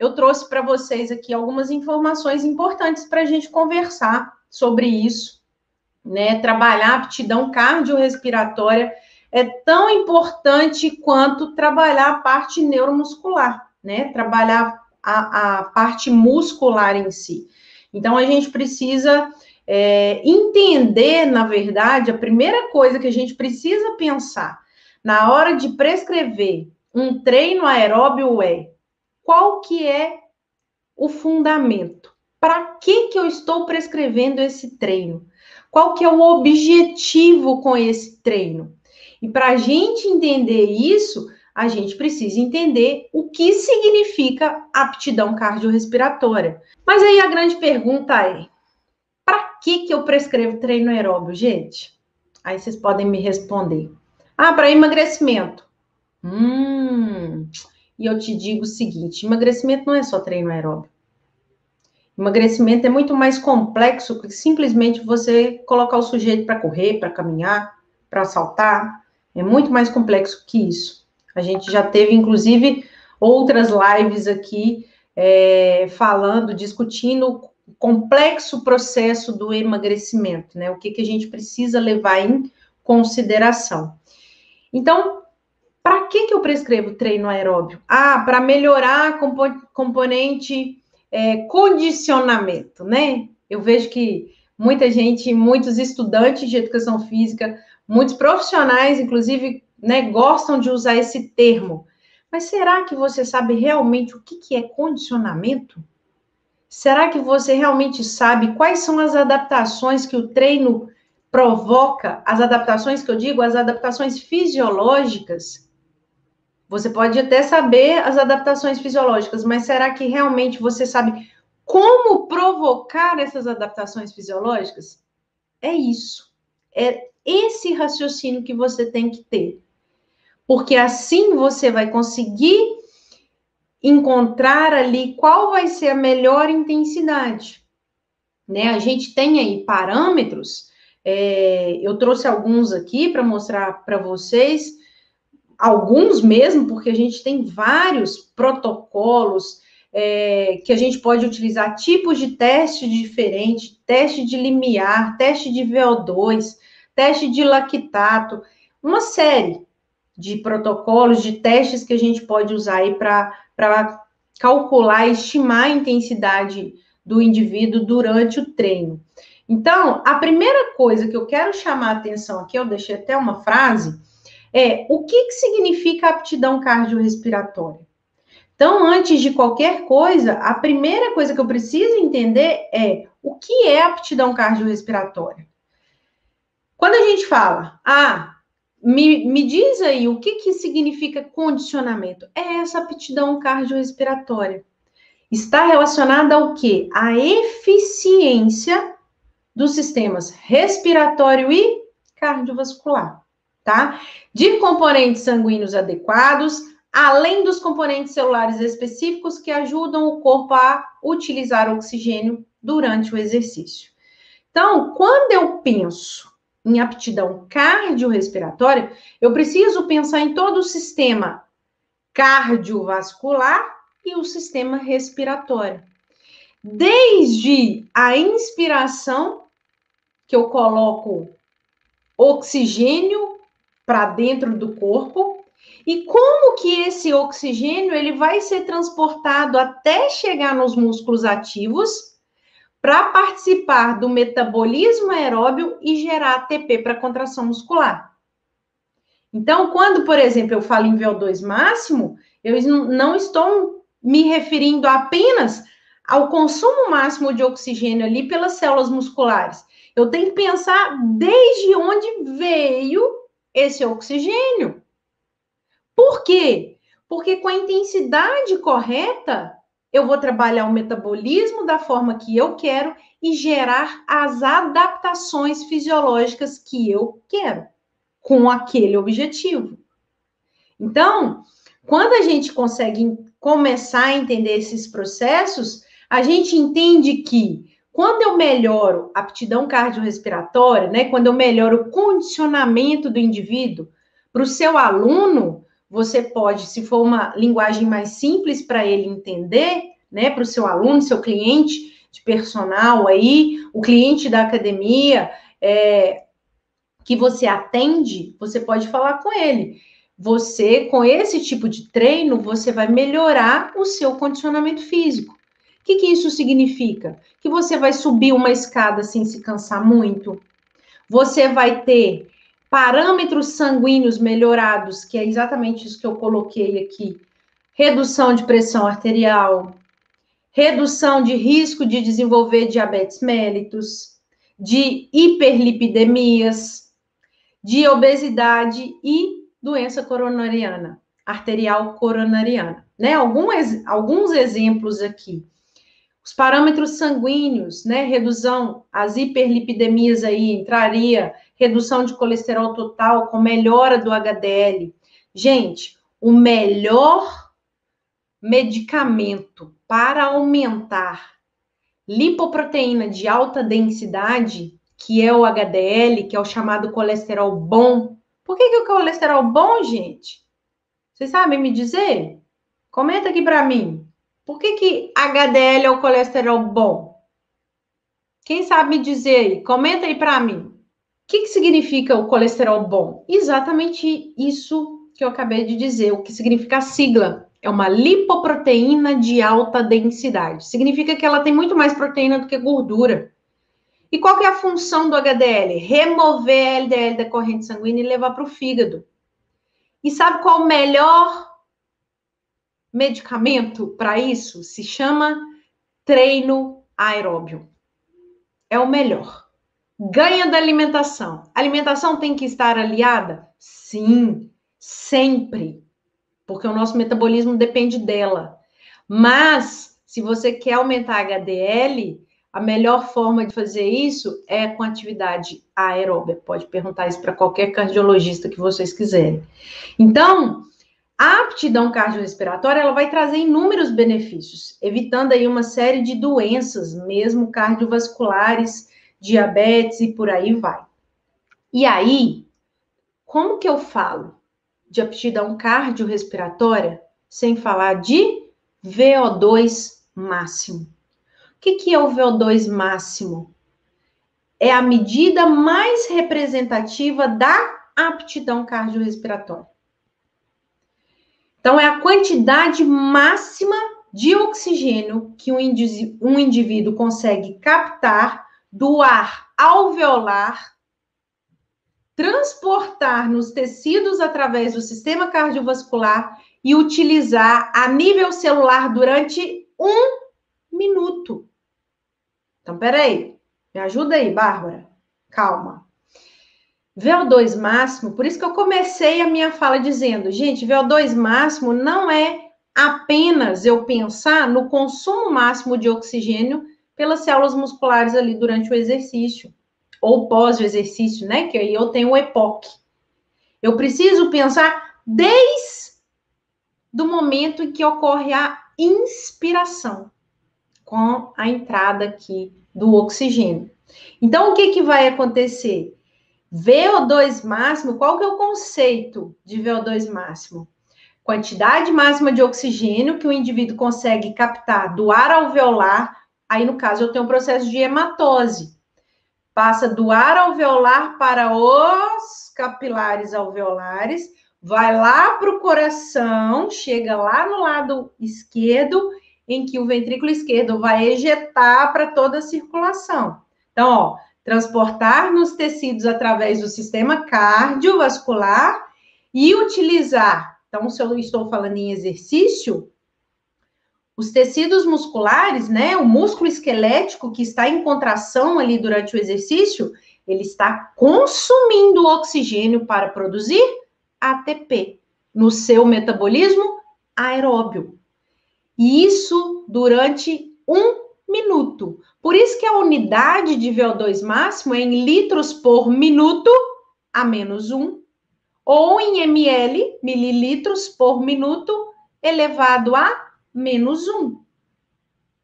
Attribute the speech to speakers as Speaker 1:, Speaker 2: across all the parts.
Speaker 1: eu trouxe para vocês aqui algumas informações importantes para a gente conversar sobre isso, né? Trabalhar a aptidão cardiorrespiratória é tão importante quanto trabalhar a parte neuromuscular, né? Trabalhar a parte muscular em si. Então, a gente precisa entender, na verdade, a primeira coisa que a gente precisa pensar na hora de prescrever um treino aeróbio qual que é o fundamento? Para que eu estou prescrevendo esse treino? Qual que é o objetivo com esse treino? E para a gente entender isso, a gente precisa entender o que significa aptidão cardiorrespiratória. Mas aí a grande pergunta é, para que eu prescrevo treino aeróbio, gente? Aí vocês podem me responder. Para emagrecimento. E eu te digo o seguinte, emagrecimento não é só treino aeróbio. Emagrecimento é muito mais complexo que simplesmente você colocar o sujeito para correr, para caminhar, para saltar. É muito mais complexo que isso. A gente já teve, inclusive, outras lives aqui falando, discutindo o complexo processo do emagrecimento, né? O que a gente precisa levar em consideração. Então, para que eu prescrevo treino aeróbio? Para melhorar a componente condicionamento, né? Eu vejo que muita gente, muitos estudantes de educação física, muitos profissionais, inclusive, né, gostam de usar esse termo. Mas será que você sabe realmente o que é condicionamento? Será que você realmente sabe quais são as adaptações que o treino provoca? As adaptações que eu digo, as adaptações fisiológicas. Você pode até saber as adaptações fisiológicas, mas será que realmente você sabe como provocar essas adaptações fisiológicas? É isso. É esse raciocínio que você tem que ter. Porque assim você vai conseguir encontrar ali qual vai ser a melhor intensidade. Né? A gente tem aí parâmetros, eu trouxe alguns aqui para mostrar para vocês, alguns mesmo, porque a gente tem vários protocolos que a gente pode utilizar, tipos de teste diferentes, teste de limiar, teste de VO2, teste de lactato, uma série de protocolos, de testes que a gente pode usar aí para calcular e estimar a intensidade do indivíduo durante o treino. Então, a primeira coisa que eu quero chamar a atenção aqui, eu deixei até uma frase, o que significa aptidão cardiorrespiratória? Então, antes de qualquer coisa, a primeira coisa que eu preciso entender é o que é aptidão cardiorrespiratória. Quando a gente fala, me diz aí o que significa condicionamento, é essa aptidão cardiorrespiratória. Está relacionada ao quê? A eficiência dos sistemas respiratório e cardiovascular. Tá? De componentes sanguíneos adequados, além dos componentes celulares específicos que ajudam o corpo a utilizar oxigênio durante o exercício. Então, quando eu penso em aptidão cardiorrespiratória, eu preciso pensar em todo o sistema cardiovascular e o sistema respiratório. Desde a inspiração, que eu coloco oxigênio para dentro do corpo, e como que esse oxigênio ele vai ser transportado até chegar nos músculos ativos para participar do metabolismo aeróbio e gerar ATP para contração muscular. Então, quando, por exemplo, eu falo em VO2 máximo, eu não estou me referindo apenas ao consumo máximo de oxigênio ali pelas células musculares. Eu tenho que pensar desde onde veio esse oxigênio. Por quê? Porque com a intensidade correta, eu vou trabalhar o metabolismo da forma que eu quero e gerar as adaptações fisiológicas que eu quero, com aquele objetivo. Então, quando a gente consegue começar a entender esses processos, a gente entende que quando eu melhoro a aptidão cardiorrespiratória, né, quando eu melhoro o condicionamento do indivíduo, para o seu aluno, você pode, se for uma linguagem mais simples para ele entender, né, para o seu aluno, seu cliente de personal aí, o cliente da academia, que você atende, você pode falar com ele. Você, com esse tipo de treino, você vai melhorar o seu condicionamento físico. O que isso significa? Que você vai subir uma escada sem se cansar muito. Você vai ter parâmetros sanguíneos melhorados, que é exatamente isso que eu coloquei aqui. Redução de pressão arterial, redução de risco de desenvolver diabetes mellitus, de hiperlipidemias, de obesidade e doença coronariana, arterial coronariana, né? Alguns exemplos aqui. Os parâmetros sanguíneos, né? Redução, as hiperlipidemias aí entraria, redução de colesterol total com melhora do HDL. Gente, o melhor medicamento para aumentar lipoproteína de alta densidade, que é o HDL, que é o chamado colesterol bom. Por que o colesterol bom, gente? Vocês sabem me dizer? Comenta aqui para mim. Por que HDL é o colesterol bom? Quem sabe me dizer aí? Comenta aí para mim. O que significa o colesterol bom? Exatamente isso que eu acabei de dizer. O que significa a sigla? É uma lipoproteína de alta densidade. Significa que ela tem muito mais proteína do que gordura. E qual que é a função do HDL? Remover a LDL da corrente sanguínea e levar para o fígado. E sabe qual o melhor medicamento para isso? Se chama treino aeróbio. É o melhor. Ganha da alimentação. A alimentação tem que estar aliada? Sim, sempre. Porque o nosso metabolismo depende dela. Mas, se você quer aumentar HDL, a melhor forma de fazer isso é com atividade aeróbica. Pode perguntar isso para qualquer cardiologista que vocês quiserem. Então, a aptidão cardiorrespiratória, ela vai trazer inúmeros benefícios, evitando aí uma série de doenças, mesmo cardiovasculares, diabetes e por aí vai. E aí, como que eu falo de aptidão cardiorrespiratória sem falar de VO2 máximo? O que é o VO2 máximo? É a medida mais representativa da aptidão cardiorrespiratória. Então, é a quantidade máxima de oxigênio que um indivíduo consegue captar do ar alveolar, transportar nos tecidos através do sistema cardiovascular e utilizar a nível celular durante 1 minuto. Então, peraí. Me ajuda aí, Bárbara. Calma. VO2 máximo, por isso que eu comecei a minha fala dizendo, gente, VO2 máximo não é apenas eu pensar no consumo máximo de oxigênio pelas células musculares ali durante o exercício, ou pós o exercício, né? Que aí eu tenho o EPOC. Eu preciso pensar desde o momento em que ocorre a inspiração, com a entrada aqui do oxigênio. Então, o que vai acontecer? VO2 máximo, qual que é o conceito de VO2 máximo? Quantidade máxima de oxigênio que o indivíduo consegue captar do ar alveolar, aí no caso eu tenho um processo de hematose. Passa do ar alveolar para os capilares alveolares, vai lá para o coração, chega lá no lado esquerdo, em que o ventrículo esquerdo vai ejetar para toda a circulação. Então, ó, transportar nos tecidos através do sistema cardiovascular e utilizar. Então, se eu estou falando em exercício, os tecidos musculares, né, o músculo esquelético que está em contração ali durante o exercício, ele está consumindo oxigênio para produzir ATP no seu metabolismo aeróbio. E isso durante 1 minuto. Por isso que a unidade de VO2 máximo é em litros por minuto a menos 1, ou em ml, mililitros por minuto, elevado a menos 1.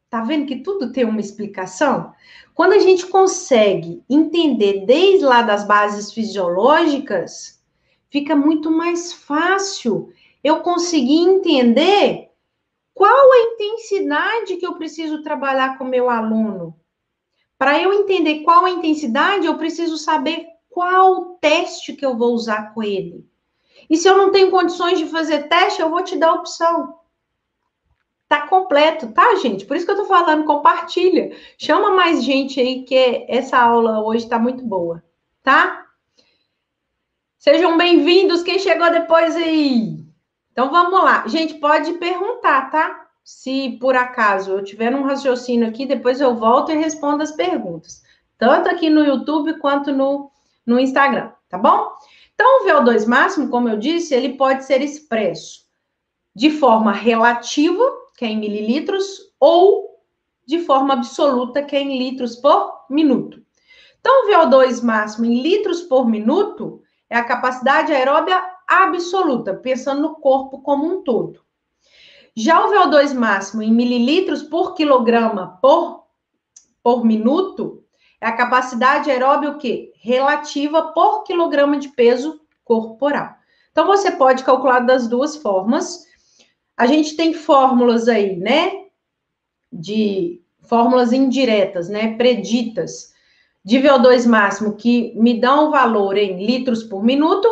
Speaker 1: Tá vendo que tudo tem uma explicação? Quando a gente consegue entender desde lá das bases fisiológicas, fica muito mais fácil eu consegui entender qual a intensidade que eu preciso trabalhar com o meu aluno. Para eu entender qual a intensidade, eu preciso saber qual teste que eu vou usar com ele. E se eu não tenho condições de fazer teste, eu vou te dar a opção. Tá completo, tá, gente? Por isso que eu tô falando, compartilha. Chama mais gente aí, que essa aula hoje tá muito boa, tá? Sejam bem-vindos, quem chegou depois aí. Então, vamos lá. Gente, pode perguntar, tá? Se, por acaso, eu tiver um raciocínio aqui, depois eu volto e respondo as perguntas. Tanto aqui no YouTube, quanto no Instagram, tá bom? Então, o VO2 máximo, como eu disse, ele pode ser expresso de forma relativa, que é em mililitros, ou de forma absoluta, que é em litros por minuto. Então, o VO2 máximo em litros por minuto é a capacidade aeróbia absoluta, pensando no corpo como um todo. Já o VO2 máximo em mililitros por quilograma por minuto é a capacidade aeróbia o quê? Relativa por quilograma de peso corporal. Então, você pode calcular das duas formas. A gente tem fórmulas aí, né? De fórmulas indiretas, né? Preditas de VO2 máximo que me dão o valor em litros por minuto.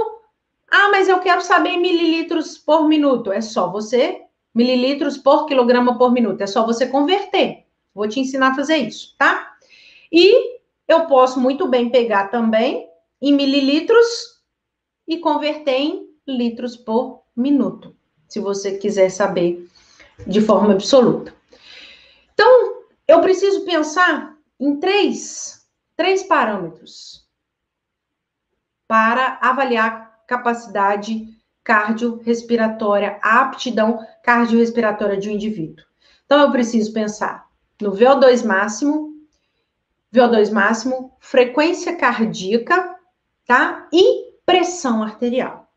Speaker 1: Ah, mas eu quero saber em mililitros por minuto. É só você, mililitros por quilograma por minuto. É só você converter. Vou te ensinar a fazer isso, tá? E eu posso muito bem pegar também em mililitros e converter em litros por minuto, se você quiser saber de forma absoluta. Então, eu preciso pensar em três parâmetros para avaliar capacidade cardiorrespiratória, a aptidão cardiorrespiratória de um indivíduo. Então, eu preciso pensar no VO2 máximo, frequência cardíaca, tá? E pressão arterial.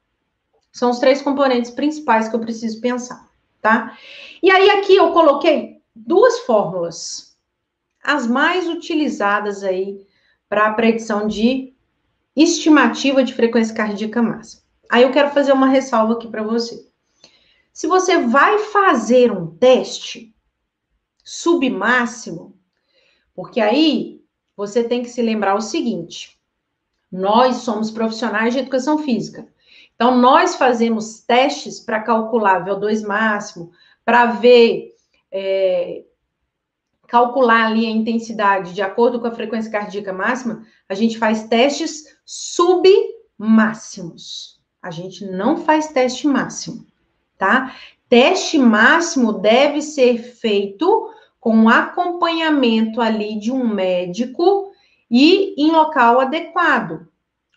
Speaker 1: São os três componentes principais que eu preciso pensar, tá? E aí, aqui eu coloquei duas fórmulas, as mais utilizadas aí para a predição de estimativa de frequência cardíaca máxima. Aí eu quero fazer uma ressalva aqui para você. Se você vai fazer um teste submáximo, porque aí você tem que se lembrar o seguinte: nós somos profissionais de educação física. Então, nós fazemos testes para calcular VO2 máximo, para ver, calcular ali a intensidade de acordo com a frequência cardíaca máxima, a gente faz testes submáximos. A gente não faz teste máximo, tá? Teste máximo deve ser feito com acompanhamento ali de um médico e em local adequado,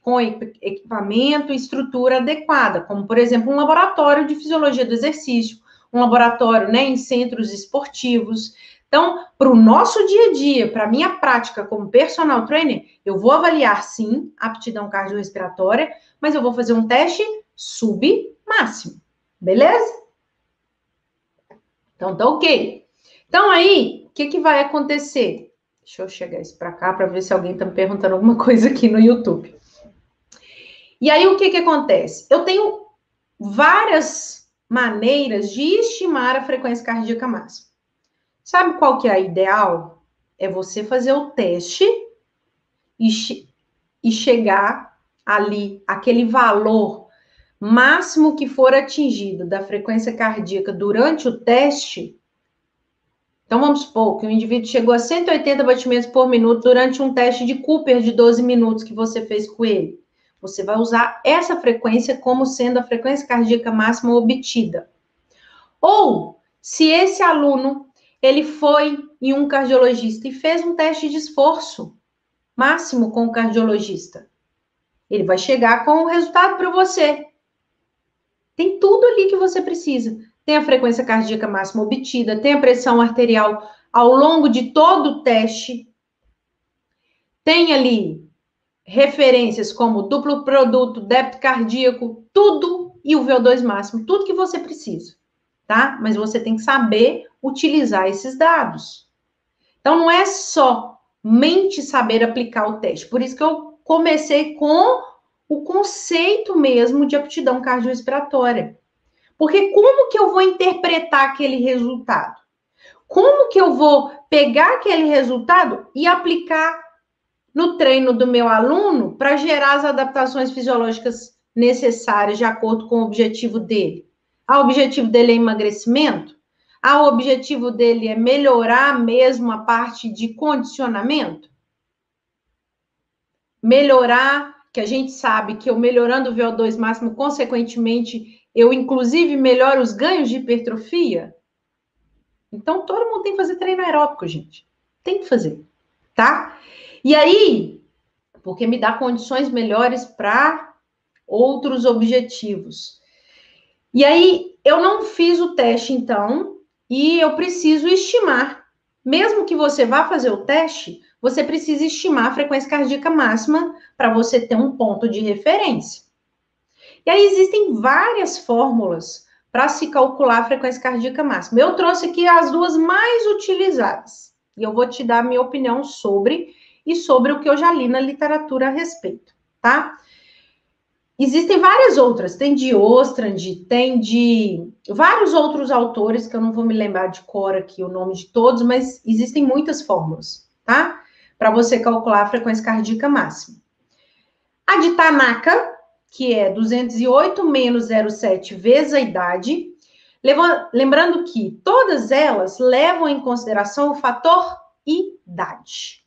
Speaker 1: com equipamento e estrutura adequada, como, por exemplo, um laboratório de fisiologia do exercício, um laboratório, né, em centros esportivos. Então, para o nosso dia a dia, para a minha prática como personal trainer, eu vou avaliar, sim, a aptidão cardiorrespiratória, mas eu vou fazer um teste submáximo, beleza? Então, tá ok. Então, aí, o que vai acontecer? Deixa eu chegar isso para cá, para ver se alguém está me perguntando alguma coisa aqui no YouTube. E aí, o que acontece? Eu tenho várias maneiras de estimar a frequência cardíaca máxima. Sabe qual que é a ideal? É você fazer o teste e chegar ali, aquele valor máximo que for atingido da frequência cardíaca durante o teste. Então, vamos supor que o indivíduo chegou a 180 batimentos por minuto durante um teste de Cooper de 12 minutos que você fez com ele. Você vai usar essa frequência como sendo a frequência cardíaca máxima obtida. Ou, se esse aluno, ele foi em um cardiologista e fez um teste de esforço máximo com o cardiologista, ele vai chegar com o resultado para você. Tem tudo ali que você precisa. Tem a frequência cardíaca máxima obtida, tem a pressão arterial ao longo de todo o teste, tem ali referências como duplo produto, débito cardíaco, tudo, e o VO2 máximo, tudo que você precisa, tá? Mas você tem que saber utilizar esses dados. Então, não é somente saber aplicar o teste. Por isso que eu comecei com o conceito mesmo de aptidão cardiorrespiratória. Porque como que eu vou interpretar aquele resultado? Como que eu vou pegar aquele resultado e aplicar no treino do meu aluno para gerar as adaptações fisiológicas necessárias de acordo com o objetivo dele? O objetivo dele é emagrecimento? O objetivo dele é melhorar mesmo a parte de condicionamento? Melhorar, que a gente sabe que eu melhorando o VO2 máximo, consequentemente, eu inclusive melhoro os ganhos de hipertrofia? Então, todo mundo tem que fazer treino aeróbico, gente. Tem que fazer, tá? E aí, porque me dá condições melhores para outros objetivos. E aí, eu não fiz o teste, então, e eu preciso estimar. Mesmo que você vá fazer o teste, você precisa estimar a frequência cardíaca máxima para você ter um ponto de referência. E aí, existem várias fórmulas para se calcular a frequência cardíaca máxima. Eu trouxe aqui as duas mais utilizadas. E eu vou te dar a minha opinião sobre e sobre o que eu já li na literatura a respeito, tá? Existem várias outras, tem de Ostrand, tem de vários outros autores, que eu não vou me lembrar de cor aqui o nome de todos, mas existem muitas fórmulas, tá? Para você calcular a frequência cardíaca máxima. A de Tanaka, que é 208 menos 0,7 vezes a idade, lembrando que todas elas levam em consideração o fator idade.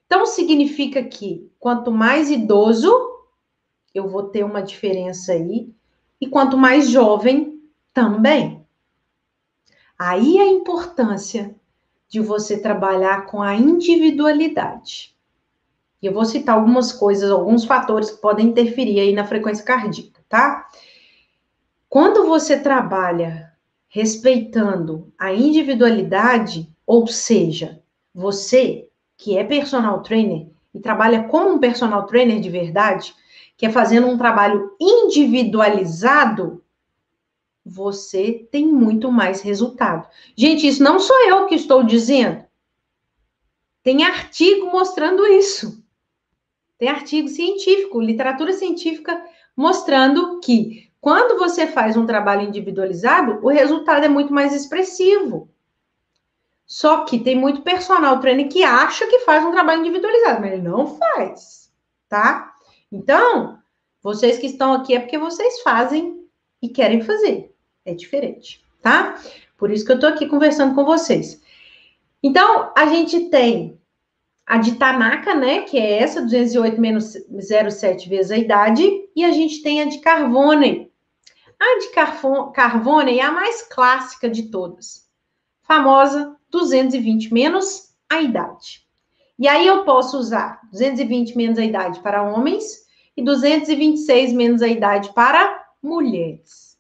Speaker 1: Então, significa que quanto mais idoso, eu vou ter uma diferença aí, e quanto mais jovem, também. Aí a importância de você trabalhar com a individualidade. E eu vou citar algumas coisas, alguns fatores que podem interferir aí na frequência cardíaca, tá? Quando você trabalha respeitando a individualidade, ou seja, você que é personal trainer e trabalha como um personal trainer de verdade, que é fazendo um trabalho individualizado, você tem muito mais resultado. Gente, isso não sou eu que estou dizendo. Tem artigo mostrando isso. Tem artigo científico, literatura científica, mostrando que quando você faz um trabalho individualizado, o resultado é muito mais expressivo. Só que tem muito personal trainer que acha que faz um trabalho individualizado, mas ele não faz, tá? Então, vocês que estão aqui é porque vocês fazem e querem fazer. É diferente, tá? Por isso que eu tô aqui conversando com vocês. Então, a gente tem a de Tanaka, né, que é essa, 208 menos 0,7 vezes a idade, e a gente tem a de Carbone. A de Carbone é a mais clássica de todas. Famosa, 220 menos a idade. E aí eu posso usar 220 menos a idade para homens e 226 menos a idade para mulheres.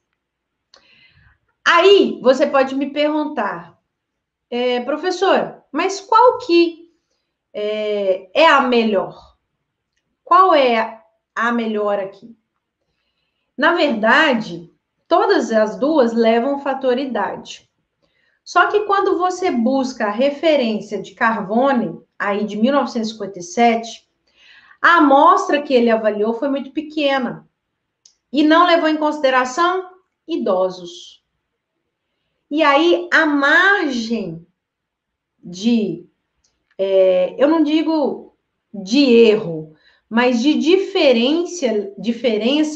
Speaker 1: Aí você pode me perguntar, professor, mas qual que é a melhor? Qual é a melhor aqui? Na verdade, todas as duas levam o fator idade. Só que quando você busca a referência de Carbone, aí de 1957, a amostra que ele avaliou foi muito pequena e não levou em consideração idosos. E aí a margem de, eu não digo de erro, mas de diferença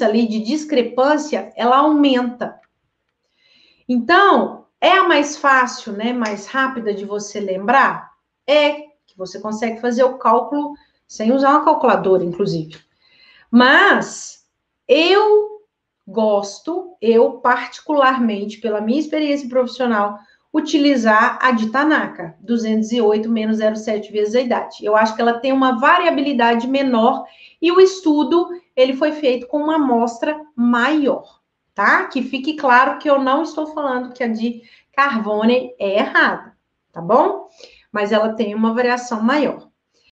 Speaker 1: ali, de discrepância, ela aumenta. Então, é a mais fácil, né, mais rápida de você lembrar? É, que você consegue fazer o cálculo sem usar uma calculadora, inclusive. Mas, eu particularmente, pela minha experiência profissional, utilizar a de Tanaka, 208 menos 0,7 vezes a idade. Eu acho que ela tem uma variabilidade menor e o estudo, ele foi feito com uma amostra maior, tá? Que fique claro que eu não estou falando que a de Carbone é errada, tá bom? Mas ela tem uma variação maior.